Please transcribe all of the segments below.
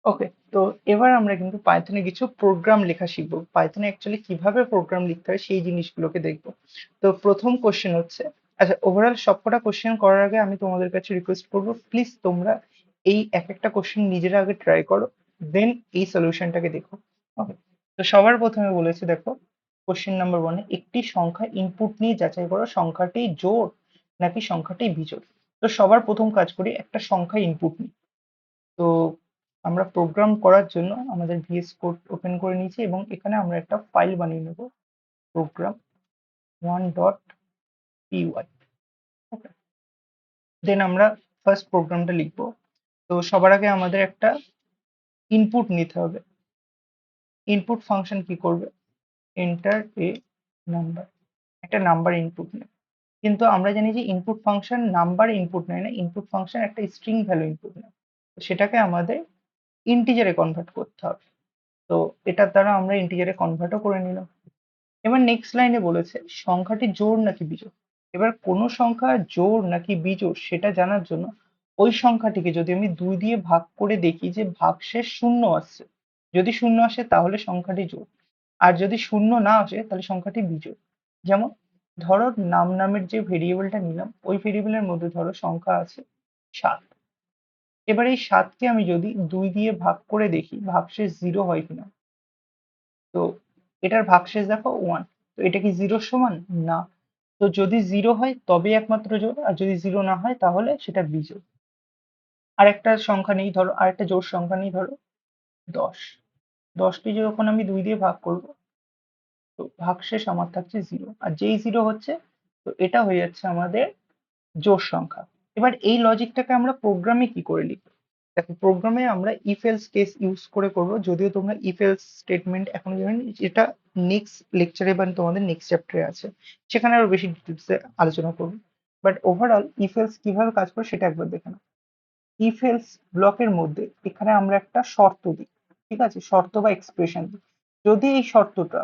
ওকে, তো এবার আমরা কিন্তু পাইথনে কিছু প্রোগ্রাম লেখা শিখবো। পাইথনে অ্যাকচুয়ালি কিভাবে প্রোগ্রাম লিখতে হয় সেই জিনিসগুলোকে দেখবো। তো প্রথম কোশ্চেন হচ্ছে, আচ্ছা ওভারঅল সবকটা কোশ্চেন করার আগে আমি তোমাদের কাছে রিকোয়েস্ট করবো, প্লিজ তোমরা এই এক একটা কোশ্চেন নিজেরা আগে ট্রাই করো, দেন এই সলিউশনটাকে দেখো। ওকে, তো সবার প্রথমে বলেছে দেখো, কোশ্চেন নাম্বার ওয়ানে একটি সংখ্যা ইনপুট নিয়ে যাচাই করো সংখ্যাটি জোড় নাকি সংখ্যাটি বিজোড়। তো সবার প্রথম কাজ করি, একটা সংখ্যা ইনপুট নিই। তো আমরা প্রোগ্রাম করার জন্য আমাদের ভিএস কোড ওপেন করে নিয়েছি এবং এখানে আমরা একটা ফাইল বানিয়ে নেব, প্রোগ্রাম 1.py। ওকে, দেন আমরা ফার্স্ট প্রোগ্রামটা লিখবো। তো সবার আগে আমাদের একটা ইনপুট নিতে হবে। ইনপুট ফাংশন কি করবে, এন্টার এ নাম্বার, একটা নাম্বার ইনপুট নেয়। কিন্তু আমরা জানি যে ইনপুট ফাংশন নাম্বার ইনপুট নেয় না, ইনপুট ফাংশন একটা স্ট্রিং ভ্যালু ইনপুট নেয়। তো সেটাকে আমাদের ইন্টিজারে কনভার্ট করতে হবে। তো এটার দ্বারা আমরা ইন্টিজারে কনভার্টও করে নিলাম। এবার নেক্সট লাইনে বলেছে সংখ্যাটি জোড় নাকি বিজোড়। এবার কোন সংখ্যা জোড় নাকি বিজোড় সেটা জানার জন্য ওই সংখ্যাটিকে যদি আমি 2 দিয়ে ভাগ করে দেখি যে ভাগশেষ শূন্য আসছে, যদি শূন্য আসে তাহলে সংখ্যাটি জোড়, আর যদি শূন্য না আসে তাহলে সংখ্যাটি বিজোড়। যেমন ধরো নাম নামের যে ভেরিয়েবলটা নিলাম ওই ভেরিয়েবলের মধ্যে ধরো সংখ্যা আছে 7। এবার এই 7কে আমি যদি 2 দিয়ে ভাগ করে দেখি ভাগশেষ 0 হয় কিনা। তো এটার ভাগশেষ দেখো 1। তো এটা কি 0 সমান? না। তো যদি 0 হয় তবেই একমাত্র জোড়, আর যদি 0 না হয় তাহলে সেটা বিজোড়। আরেকটা সংখ্যা নেই ধরো, আরেকটা জোড় সংখ্যা নেই ধরো 10। 10কে যখন আমি 2 দিয়ে ভাগ করব, তো ভাগশেষ আমার থাকছে 0, আর যেই 0 হচ্ছে তো এটা হয়ে যাচ্ছে আমাদের জোড় সংখ্যা। এবার এই লজিকটাকে আমরা প্রোগ্রামে কি করে লিখবো? দেখো প্রোগ্রামে আমরা ইফ এলস কেস ইউজ করে করব, যদিও তোমরা ইফ এলস স্টেটমেন্ট এখনো জানি, যেটা নেক্সট লেকচারে বা তোমাদের নেক্সট চ্যাপ্টারে আছে, সেখানে আরো বেশি ডিটেলসে আলোচনা করবো। বাট ওভারঅল ইফ এলস কিভাবে কাজ করে সেটা একবার দেখে নাও। ইফ এলস ব্লকের মধ্যে এখানে আমরা একটা শর্ত দিই, ঠিক আছে, শর্ত বা এক্সপ্রেশন দিই। যদি এই শর্তটা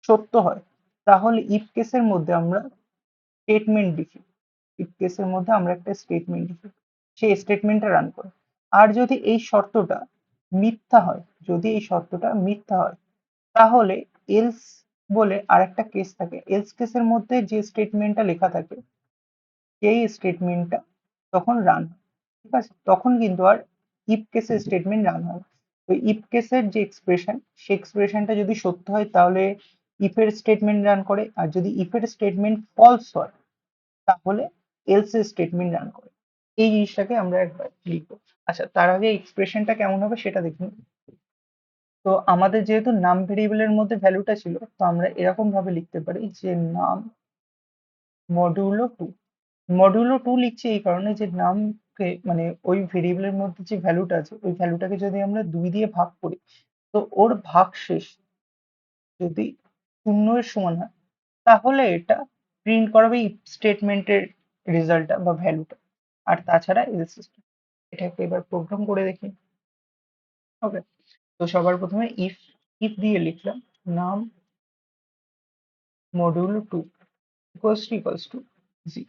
সত্য হয় তাহলে ইফ কেসের মধ্যে আমরা স্টেটমেন্ট লিখি। ইফ কেসের মধ্যে আমরা একটা স্টেটমেন্ট লিখি, সেই স্টেটমেন্টটা রান করে। আর যদি এই শর্তটা মিথ্যা হয়, যদি এই শর্তটা মিথ্যা হয় তাহলে এলস বলে আরেকটা কেস থাকে, এলস কেসের মধ্যে যে স্টেটমেন্টটা লেখা থাকে সেই স্টেটমেন্টটা তখন রান হয়। ঠিক আছে, তখন কিন্তু আর ইফ কেসের স্টেটমেন্ট রান হয়। তো ইফ কেসের যে এক্সপ্রেশন, সেই এক্সপ্রেশনটা যদি সত্য হয় তাহলে ইফের স্টেটমেন্ট রান করে, আর যদি ইফের স্টেটমেন্ট ফলস হয় তাহলে এলস এর স্টেটমেন্ট রান করে। এই জিনিসটাকে আমরা একবার লিখবো। আচ্ছা তার আগে এক্সপ্রেশনটা কেমন হবে সেটা দেখুন। তো আমাদের যেহেতু নাম ভেরিয়েবলের মধ্যে ভ্যালুটা ছিল, তো আমরা এরকম ভাবে লিখতে পারি যে নাম মডিউলো টু। মডিউলো টু লিখছি এই কারণে যে নামকে মানে ওই ভেরিয়েবলের মধ্যে যে ভ্যালুটা আছে ওই ভ্যালুটাকে যদি আমরা 2 দিয়ে ভাগ করি, তো ওর ভাগশেষ যদি 0 এর সমান হয় তাহলে এটা প্রিন্ট করাবে ইফ স্টেটমেন্টের রেজাল্টটা বা ভ্যালুটা, আর তাছাড়া এলস সিস্টেম। এটাকে এবার প্রোগ্রাম করে দেখি। ওকে, তো সবার প্রথমে ইফ ইফ দিয়ে লিখলাম নাম মডিউলো টু ইকুয়ালস টু 0।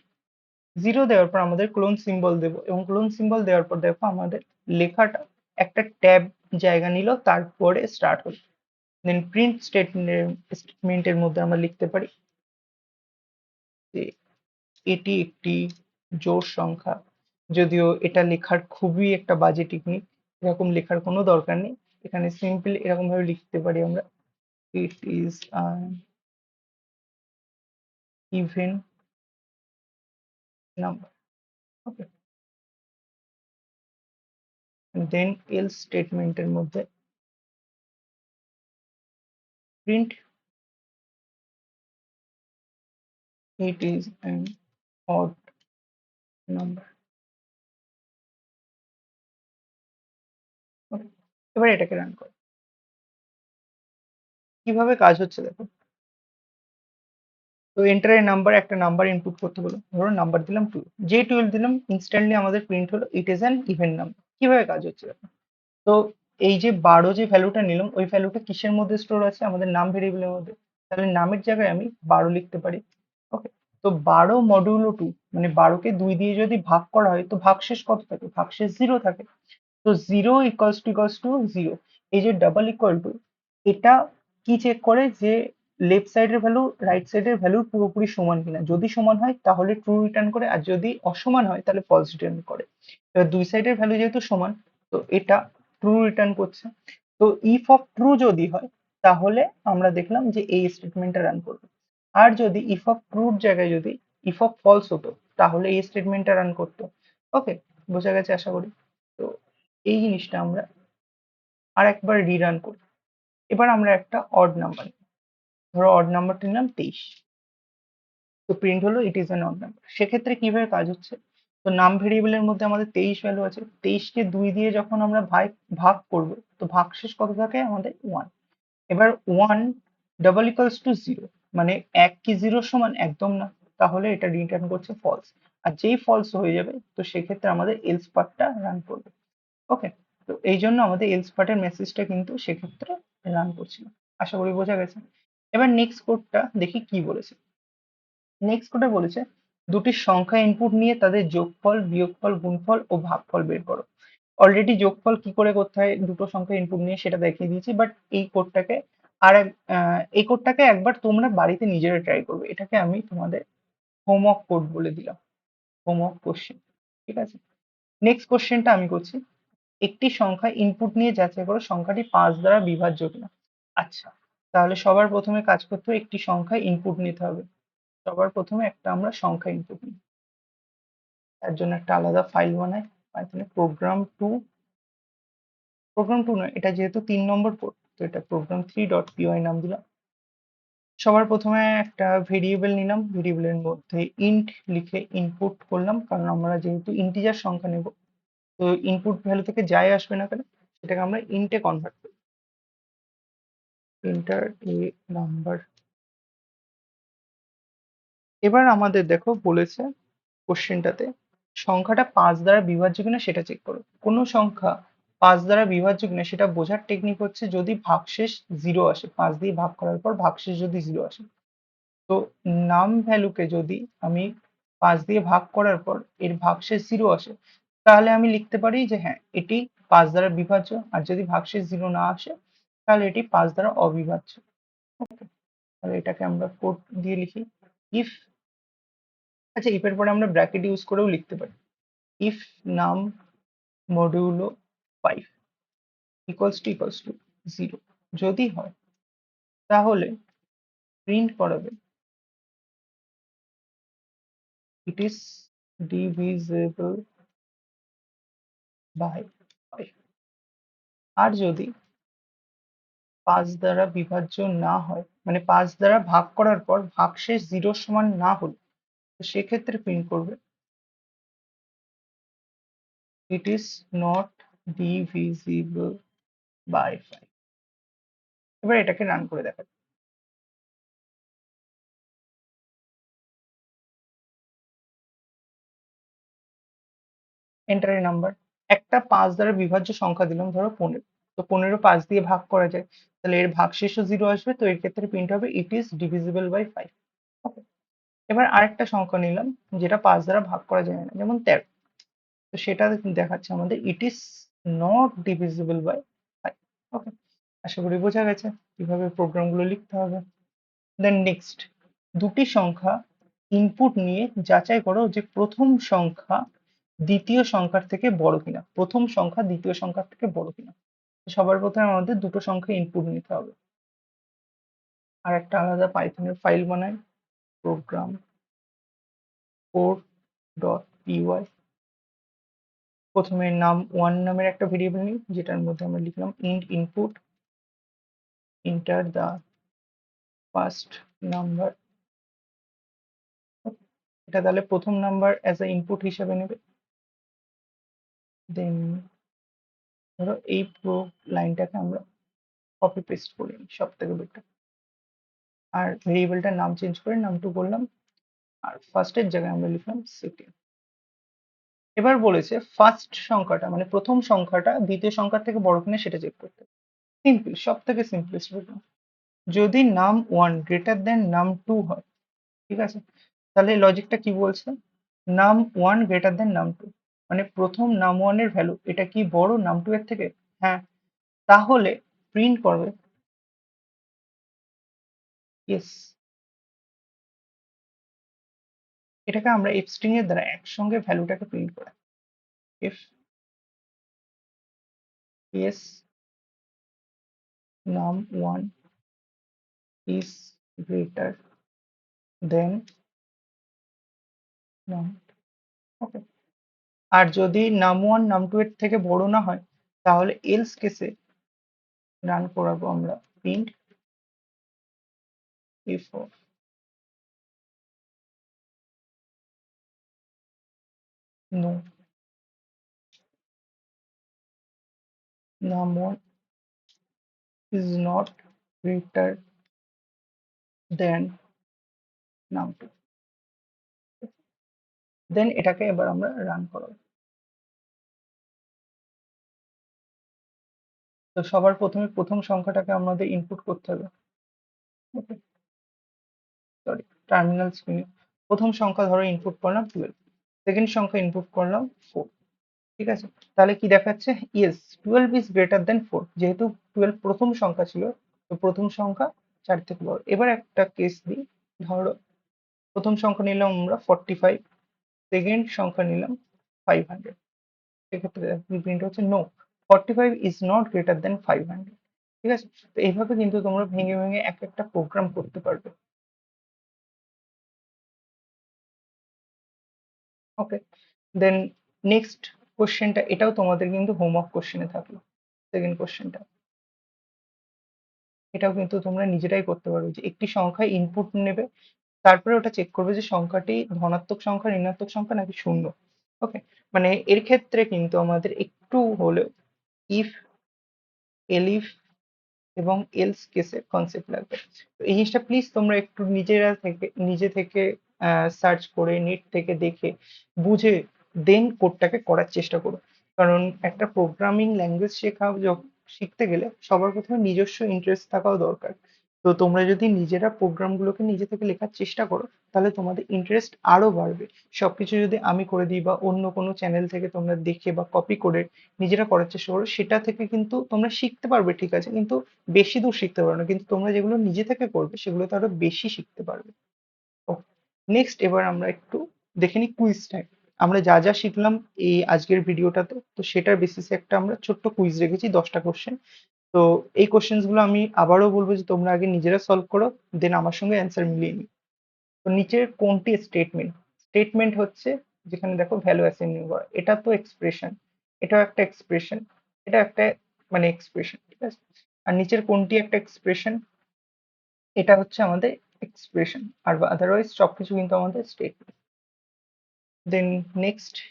0 দেওয়ার পর আমাদের ক্লোন সিম্বল দেবো, এবং ক্লোন সিম্বল দেওয়ার পর দেখো আমাদের লেখাটা একটা ট্যাব জায়গা নিল, তারপরে স্টার্ট হলো। দেন প্রিন্ট স্টেটমেন্টের মধ্যে আমরা লিখতে পারি যে এটি একটি জোড় সংখ্যা। যদিও এটা লেখার খুবই একটা বাজে টেকনিক, এরকম লেখার কোনো দরকার নেই। এখানে সিম্পল এরকম ভাবে লিখতে পারি আমরা, it is an even number। Okay, then else স্টেটমেন্টের মধ্যে print it is an odd number। Okay, এবার এটাকে রান করো। কিভাবে কাজ হচ্ছে দেখো। তো এন্টার এ নাম্বার, একটা নাম্বার ইনপুট করতে বলো, ধরো নাম্বার দিলাম 2, যে 12 দিলাম ইনস্ট্যান্টলি আমাদের প্রিন্ট হলো it is an even number. কিভাবে কাজ হচ্ছে দেখো। তো এই যে 12 যে ভ্যালুটা নিলাম ওই ভ্যালুটা কিসের মধ্যে স্টোর আছে, আমাদের নাম ভেরিয়েবলের মধ্যে। তাহলে নামের জায়গায় আমি 12 লিখতে পারি। ওকে, তো 12 মডিউলো 2 মানে 12কে 2 দিয়ে যদি ভাগ করা হয় তো ভাগশেষ কত থাকে, ভাগশেষ 0 থাকে। তো 0 ইকুয়ালস টু 0, এই যে ডাবল ইকুয়াল টু, এটা কি চেক করে যে লেফট সাইডের ভ্যালু রাইট সাইডের ভ্যালুর পুরোপুরি সমান কিনা। যদি সমান হয় তাহলে ট্রু রিটার্ন করে, আর যদি অসমান হয় তাহলে ফলস রিটার্ন করে। এবার দুই সাইডের ভ্যালু যেহেতু সমান, তো এটা ট্রু রিটার্ন করছে। তো ইফ অফ ট্রু যদি হয় তাহলে আমরা দেখলাম যে এই স্টেটমেন্টটা রান করবে। আর যদি ইফ অফ ট্রুর জায়গায় যদি ইফ অফ ফলস হতো তাহলে এই স্টেটমেন্টটা রান করতো। ওকে, বোঝা গেছে আশা করি। তো এই জিনিসটা আমরা আর একবার রিরান করি। এবার আমরা একটা অড নাম্বার, ধরো অড নাম্বারটা নিলাম 23, তো প্রিন্ট হলো it is an odd number. সেক্ষেত্রে কিভাবে কাজ হচ্ছে, তো নাম ভেরিয়েবলের মধ্যে আমাদের 23 ভ্যালু আছে, 23 কে 2 দিয়ে যখন আমরা ভাগ করবো, তো ভাগশেষ কত থাকে আমাদের 1। এবার 1 ডাবল ইকুয়ালস টু 0, মানে 1 কি 0 সমান, একদম না, তাহলে এটা রিটার্ন করছে ফলস। আর যেই ফলস হয়ে যাবে তো সেক্ষেত্রে আমাদের এলস পার্টটা রান করবে। ওকে, তো এই জন্য আমাদের এলস পার্টের মেসেজটা কিন্তু সেক্ষেত্রে রান করছিল। আশা করি বোঝা গেছে। এবার নেক্সট কোডটা দেখি কি বলেছে। নেক্সট কোডে বলেছে দুটি সংখ্যা ইনপুট নিয়ে তাদের যোগফল, বিয়োগফল, গুণফল ও ভাগফল বের করো। অলরেডি যোগফল কি করে করতে হয় দুটো সংখ্যা ইনপুট নিয়ে সেটা দেখিয়ে দিয়েছি, বাট এই কোডটাকে এই কোডটাকে একবার তোমরা বাড়িতে নিজেরা ট্রাই করবে। এটাকে আমি তোমাদের হোমওয়ার্ক কোড বলে দিলাম, হোমওয়ার্ক কোশ্চেন। ঠিক আছে, নেক্সট কোশ্চেনটা আমি করছি। একটি সংখ্যা ইনপুট নিয়ে যাচাই করো সংখ্যাটি 5 দ্বারা বিভাজ্য কিনা। আচ্ছা, তাহলে সবার প্রথমে কাজ করতে হবে, একটি সংখ্যা ইনপুট নিতে হবে। সবার প্রথমে একটা আমরা সংখ্যা ইনপুট নিই, তার জন্য একটা আলাদা ফাইল বানাই পাইথনে, প্রোগ্রাম টু নয়, এটা যেহেতু 3 নম্বর কোড, তো এটা program3.py নাম দিলাম। সবার প্রথমে একটা ভেরিয়েবল নিলাম, ভেরিয়েবলের মধ্যে ইন্ট লিখে ইনপুট করলাম, কারণ আমরা যেহেতু ইন্টিজার সংখ্যা নেব, তো ইনপুট ভ্যালু থেকে যাই আসবে না কেন সেটাকে আমরা ইন্টে কনভার্ট করি। Enter a number. এবার আমাদের দেখো বলেছে কোশ্চেনটাতে সংখ্যাটা 5 দ্বারা বিভাজ্য কিনা সেটা চেক করো। কোনো সংখ্যা 5 দ্বারা বিভাজ্য কিনা সেটা বোঝার টেকনিক হচ্ছে যদি ভাগশেষ 0 আসে, 5 দিয়ে ভাগ করার পর ভাগশেষ যদি 0 আসে, তো নাম ভ্যালুকে যদি আমি 5 দিয়ে ভাগ করার পর এর ভাগশেষ 0 আসে, তাহলে আমি লিখতে পারি যে হ্যাঁ এটি 5 দ্বারা বিভাজ্য। আর যদি ভাগশেষ 0 না আসে তাহলে এটি 5 দ্বারা অবিভাজ্য। ওকে, তাহলে এটাকে আমরা কোড দিয়ে লিখি। ইফ, আচ্ছা ইফের পরে আমরা ব্র্যাকেট ইউজ করেও লিখতে পারি। ইফ নাম মডিউলো 5 ইকুয়ালস টু 0 যদি হয় তাহলে প্রিন্ট করাবে ইট ইজ ডিভিজিবল বাই 5। আর যদি 5 দ্বারা বিভাজ্য না হয়, মানে 5 দ্বারা ভাগ করার পর ভাগশেষ 0 সমান না হলে, তো সেক্ষেত্রে প্রিন্ট করবে it is not divisible by 5। এবার এটাকে রান করে দেখা যাক। এন্টার এ নাম্বার, একটা 5 দ্বারা বিভাজ্য সংখ্যা দিলাম, ধরো 15, তো 15 5 দিয়ে ভাগ করা যায়, তাহলে এর ভাগশেষও 0 আসবে, তো এর ক্ষেত্রে প্রিন্ট হবে ইট ইজ ডিভিজিবল বাই 5। ওকে, এবার আরেকটা সংখ্যা নিলাম যেটা 5 দ্বারা ভাগ করা যায় না, যেমন 13, তো সেটা দেখাচ্ছে আমাদের it is not divisible by 5। Okay, আশা করি বোঝা গেছে কিভাবে প্রোগ্রামগুলো লিখতে হবে। দেন নেক্সট, দুটি সংখ্যা ইনপুট নিয়ে যাচাই করো যে প্রথম সংখ্যা দ্বিতীয় সংখ্যার থেকে বড় কিনা, প্রথম সংখ্যা দ্বিতীয় সংখ্যার থেকে বড় কিনা। সবার প্রথমে আমাদের দুটো সংখ্যা ইনপুট নিতে হবে। আর একটা আলাদা পাইথনের ফাইল বানাই, প্রোগ্রাম 4.py। প্রথমে নাম 1 নামের একটা ভেরিয়েবল নিই, যেটার মধ্যে আমরা লিখলাম int input enter the first number. এটা তাহলে প্রথম নাম্বার অ্যাজ এ ইনপুট হিসেবে নেবে। দেন ধরো এই পুরো লাইনটাকে আমরা কপি পেস্ট করে নিই, সব থেকে বেটার। আর ভেরিয়েবলটার নাম চেঞ্জ করে নাম টু করলাম, আর ফার্স্টের জায়গায় আমরা লিখলাম সেকেন্ড। এবার বলেছে ফার্স্ট সংখ্যাটা মানে প্রথম সংখ্যাটা দ্বিতীয় সংখ্যার থেকে বড় কিনা সেটা চেক করতে। সিম্পল, সব থেকে সিম্পলেস্ট প্রোগ্রাম। যদি নাম 1 গ্রেটার দেন নাম 2 হয়, ঠিক আছে, তাহলে লজিকটা কি বলছে, নাম 1 গ্রেটার দেন নাম 2, মানে প্রথম num1 এর ভ্যালু এটা কি বড় num2 এর থেকে? হ্যাঁ, তাহলে প্রিন্ট করবে ইয়েস। এটাকে আমরা if string এর দ্বারা একসঙ্গে ভ্যালুটাকে প্রিন্ট করি। if yes num1 is greater than num, ওকে। আর যদি num1 num2 এর থেকে বড় না হয় তাহলে এলস কেসে রান করাবো আমরা print if of no num1 is not greater than num2, দেন এটাকে এবার আমরা রান করাবো। তো সবার প্রথমে প্রথম সংখ্যাটাকে আমাদের ইনপুট করতে হবে। ওকে, সরি, টার্মিনাল স্ক্রিনে প্রথম সংখ্যা ধরো ইনপুট করলাম 12, সেকেন্ড সংখ্যা ইনপুট করলাম 4। ঠিক আছে, তাহলে কি দেখাচ্ছে? ইয়েস 12 ইজ গ্রেটার দেন 4, যেহেতু 12 প্রথম সংখ্যা ছিল, তো প্রথম সংখ্যা 4 থেকে বড়। এবার একটা কেস দিই, ধরো প্রথম সংখ্যা নিলাম আমরা 45, সেকেন্ড সংখ্যা নিলাম 500। সেক্ষেত্রে প্রিন্ট হচ্ছে no 45 is not greater than 500। ঠিক আছে, তো এইভাবে কিন্তু তোমরা ভেঙে ভেঙে এক একটা প্রোগ্রাম করতে পারবে। ওকে, দেন নেক্সট কোশ্চেনটা, এটাও তোমাদের কিন্তু হোমওয়ার্ক কোশ্চেনে থাকলো। সেকেন্ড কোশ্চেনটা, এটাও কিন্তু তোমরা নিজেরাই করতে পারবে যে একটি সংখ্যা ইনপুট নেবে, তারপরে ওটা চেক করবে যে সংখ্যাটি ধনাত্মক সংখ্যা, ঋণাত্মক সংখ্যা নাকি শূন্য। ওকে, মানে এর ক্ষেত্রে কিন্তু আমাদের একটু হলেও ইফ, এলিফ এবং এলস কেসের কনসেপ্ট লাগবে। তো এই জিনিসটা প্লিজ তোমরা একটু নিজে থেকে সার্চ করে নেট থেকে দেখে বুঝে দেন কোডটাকে করার চেষ্টা করো। কারণ একটা প্রোগ্রামিং ল্যাঙ্গুয়েজ শিখতে গেলে সবার প্রথমে নিজস্ব ইন্টারেস্ট থাকাও দরকার। তো তোমরা যদি নিজেরা প্রোগ্রামগুলোকে নিজে থেকে লেখার চেষ্টা করো তাহলে তোমাদের ইন্টারেস্ট আরো বাড়বে। সবকিছু যদি আমি করে দিই বা অন্য কোনো চ্যানেল থেকে তোমরা দেখে বা কপি করে নিজেরা করার চেষ্টা করো, সেটা থেকে কিন্তু তোমরা শিখতে পারবে ঠিক আছে, কিন্তু বেশি দূর শিখতে পারবে না। কিন্তু তোমরা যেগুলো নিজে থেকে করবে সেগুলোতে আরো বেশি শিখতে পারবে। ওকে, নেক্সট এবার আমরা একটু দেখে নিই কুইজ টাইম। আমরা যা যা শিখলাম এই আজকের ভিডিওটাতে, তো সেটার বেসিসে একটা আমরা ছোট্ট কুইজ রেখেছি 10টা কোশ্চেন। তো এই কোশ্চেন্স গুলো আমি আবারও বলবো যে তোমরা আগে নিজেরা সলভ করো, দেন আমার সঙ্গে অ্যান্সার মিলিয়ে নিই। তো নিচের কোনটি স্টেটমেন্ট? স্টেটমেন্ট হচ্ছে যেখানে দেখো ভ্যালু অ্যাসাইনিং করা, এটা তো এক্সপ্রেশন, এটাও একটা এক্সপ্রেশন, এটা একটা মানে এক্সপ্রেশন, ঠিক আছে। আর নিচের কোনটি একটা এক্সপ্রেশন? এটা হচ্ছে আমাদের এক্সপ্রেশন, আর আদারওয়াইজ সবকিছু কিন্তু আমাদের স্টেটমেন্ট। দেন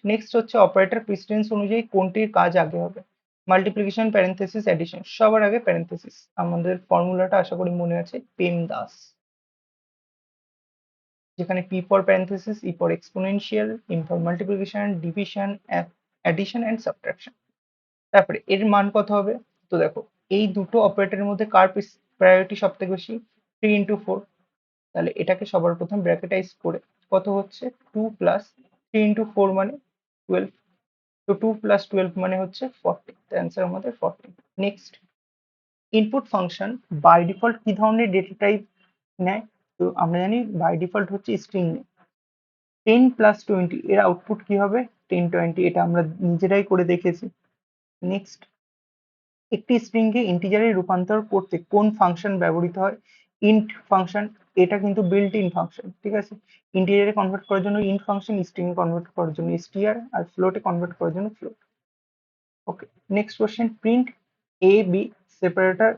নেক্সট হচ্ছে অপারেটর প্রিসিডেন্স অনুযায়ী কোনটির কাজ আগে হবে? Multiplication, parenthesis, addition. সবার আগে প্যারেনথেসিস। আমাদের ফর্মুলাটা আশা করি মনে আছে, পেম দাস, যেখানে P for parenthesis, E for exponential, M for multiplication, division, addition and subtraction. তারপরে এর মান কত হবে? তো দেখো এই দুটো অপারেটরের মধ্যে কার প্রায়োরিটি সব থেকে বেশি? 3 into 4। তাহলে এটাকে সবার প্রথম ব্র্যাকেটাইজ করে কত হচ্ছে 2 + 3 into 4 মানে 12। তো 2 + 12 মানে হচ্ছে 40, অ্যান্সার আমাদের 40। Next, input function by default কি ধরনের ডেটা টাইপ নেয়? তো আমরা জানি বাই ডিফল্ট হচ্ছে স্ট্রিং নেয়। 10 + 20 এর আউটপুট কি হবে? 1020, এটা আমরা নিজেরাই করে দেখেছি। নেক্সট, একটি স্ট্রিং কে ইন্টিজারে রূপান্তর করতে কোন ফাংশন ব্যবহৃত হয়? Int function. এটা কিন্তু বিল্ট ইন ফাংশন, ঠিক আছে। ইন্টিজারে কনভার্ট করার জন্য ইন্ট ফাংশন, স্ট্রিং এ কনভার্ট করার জন্য str, আর ফ্লোটে কনভার্ট করার জন্য float. Okay, next question, print A B separator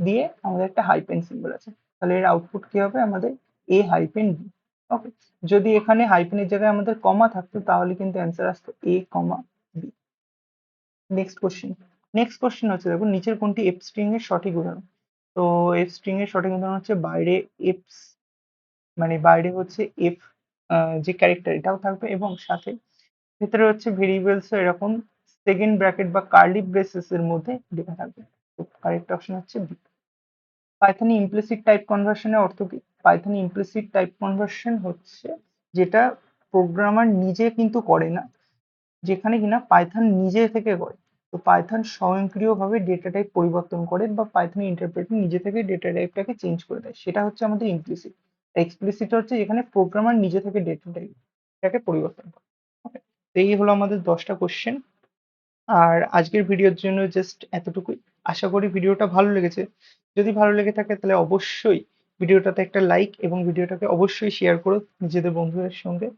দিয়ে আমাদের একটা হাইপেন সিম্বল আছে, তাহলে এর আউটপুট কি হবে? আমাদের এ হাইপেন বি। ওকে, যদি এখানে হাইপেনের জায়গায় আমাদের কমা থাকতো তাহলে কিন্তু অ্যান্সার আসতো এ কমা বি। নেক্সট কোশ্চেন হচ্ছে, দেখো নিচের কোনটি এফ স্ট্রিং এর সঠিক উদাহরণ? তো এফ স্ট্রিং এর সঠিক উদাহরণ হচ্ছে বাইরে এফ, মানে বাইরে হচ্ছে এফ যে ক্যারেক্টার এটাও থাকবে এবং সাথে ভেতরে হচ্ছে ভেরিয়েবলস এরকম সেকেন্ড ব্র্যাকেট বা কার্লি ব্রেসেস এর মধ্যে লেখা থাকবে। তো কারেক্ট অপশন হচ্ছে বি। পাইথনে ইমপ্লিসিট টাইপ কনভার্সনের অর্থ কি? পাইথনে ইমপ্লিসিট টাইপ কনভার্সন হচ্ছে যেটা প্রোগ্রামার নিজে কিন্তু করে না, যেখানে কিনা পাইথন নিজে থেকে করে। তো পাইথন স্বয়ংক্রিয়ভাবে ডেটা টাইপ পরিবর্তন করে বা পাইথন ইন্টারপ্রেটার নিজে থেকে ডেটা টাইপটাকে চেঞ্জ করে দেয়, সেটা হচ্ছে আমাদের ইমপ্লিসিট। এক্সপ্লিসিট হচ্ছে যেখানে প্রোগ্রামার নিজে থেকে ডেটা টাইপটাকে পরিবর্তন করে। ওকে, তো এই হলো আমাদের 10টা কোশ্চেন। আর আজকের ভিডিওর জন্য জাস্ট এতটুকুই। আশা করি ভিডিওটা ভালো লেগেছে। যদি ভালো লেগে থাকে তাহলে অবশ্যই ভিডিওটাতে একটা লাইক এবং ভিডিওটাকে অবশ্যই শেয়ার করো নিজেদের বন্ধুদের সঙ্গে।